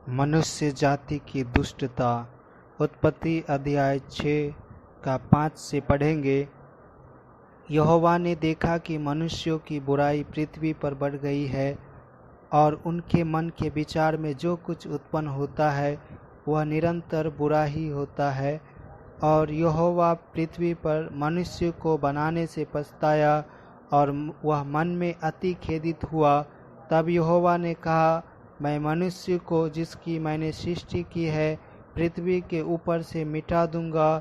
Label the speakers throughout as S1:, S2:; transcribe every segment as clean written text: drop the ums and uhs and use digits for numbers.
S1: मनुष्य जाति की दुष्टता। उत्पत्ति अध्याय 6 का 5 से पढ़ेंगे। यहोवा ने देखा कि मनुष्यों की बुराई पृथ्वी पर बढ़ गई है और उनके मन के विचार में जो कुछ उत्पन्न होता है वह निरंतर बुरा ही होता है। और यहोवा पृथ्वी पर मनुष्य को बनाने से पछताया और वह मन में अति खेदित हुआ। तब यहोवा ने कहा, मैं मनुष्य को जिसकी मैंने सृष्टि की है पृथ्वी के ऊपर से मिटा दूंगा।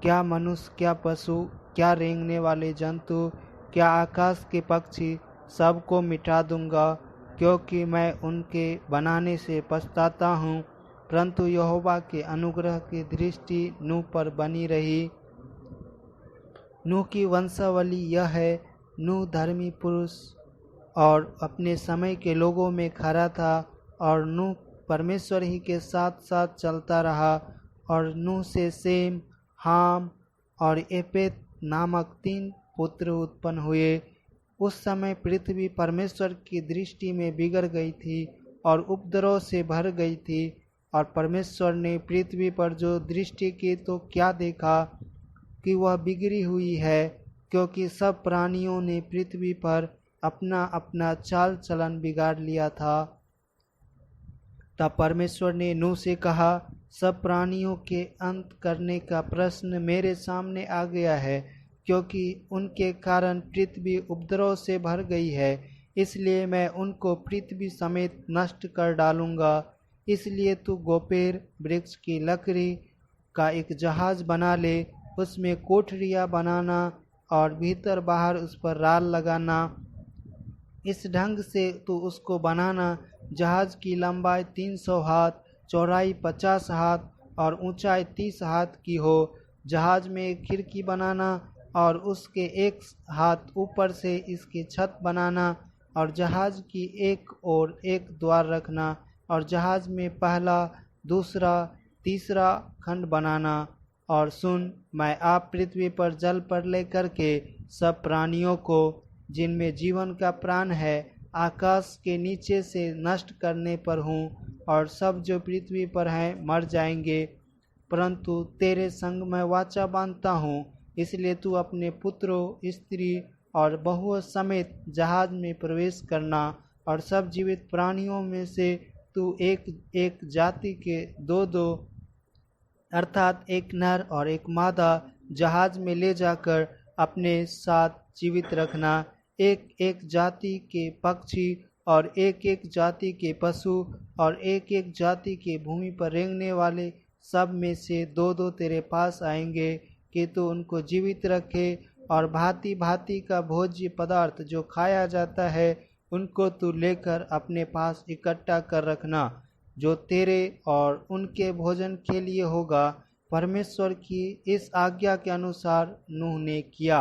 S1: क्या मनुष्य, क्या पशु, क्या रेंगने वाले जंतु, क्या आकाश के पक्षी, सबको मिटा दूंगा, क्योंकि मैं उनके बनाने से पछताता हूँ। परंतु यहोवा के अनुग्रह की दृष्टि नूह पर बनी रही। नूह की वंशावली यह है। नूह धर्मी पुरुष और अपने समय के लोगों में खरा था और नूह परमेश्वर ही के साथ साथ चलता रहा। और नूह से सेम, हाम और एपेत नामक 3 पुत्र उत्पन्न हुए। उस समय पृथ्वी परमेश्वर की दृष्टि में बिगड़ गई थी और उपद्रव से भर गई थी। और परमेश्वर ने पृथ्वी पर जो दृष्टि की तो क्या देखा कि वह बिगड़ी हुई है, क्योंकि सब प्राणियों ने पृथ्वी पर अपना अपना चाल चलन बिगाड़ लिया था। तब परमेश्वर ने नूह से कहा, सब प्राणियों के अंत करने का प्रश्न मेरे सामने आ गया है, क्योंकि उनके कारण पृथ्वी उपद्रव से भर गई है। इसलिए मैं उनको पृथ्वी समेत नष्ट कर डालूंगा। इसलिए तू गोपेर वृक्ष की लकड़ी का एक जहाज बना ले, उसमें कोठरियाँ बनाना और भीतर बाहर उस पर राल लगाना। इस ढंग से तू उसको बनाना, जहाज की लंबाई 300 हाथ, चौड़ाई 50 हाथ और ऊंचाई 30 हाथ की हो। जहाज में एक खिड़की बनाना और उसके एक हाथ ऊपर से इसकी छत बनाना और जहाज की एक ओर एक द्वार रखना और जहाज में पहला, दूसरा, तीसरा खंड बनाना। और सुन, मैं आप पृथ्वी पर जल प्रलय करके सब प्राणियों को जिनमें जीवन का प्राण है आकाश के नीचे से नष्ट करने पर हूँ, और सब जो पृथ्वी पर हैं मर जाएंगे। परंतु तेरे संग मैं वाचा बांधता हूँ, इसलिए तू अपने पुत्रों, स्त्री और बहुओं समेत जहाज में प्रवेश करना। और सब जीवित प्राणियों में से तू एक एक जाति के 2-2 अर्थात एक नर और एक मादा जहाज में ले जाकर अपने साथ जीवित रखना। एक एक जाति के पक्षी और एक एक जाति के पशु और एक एक जाति के भूमि पर रेंगने वाले सब में से 2-2 तेरे पास आएंगे कि तू उनको जीवित रखे। और भांति भांति का भोज्य पदार्थ जो खाया जाता है उनको तू लेकर अपने पास इकट्ठा कर रखना, जो तेरे और उनके भोजन के लिए होगा। परमेश्वर की इस आज्ञा के अनुसार नूह ने किया।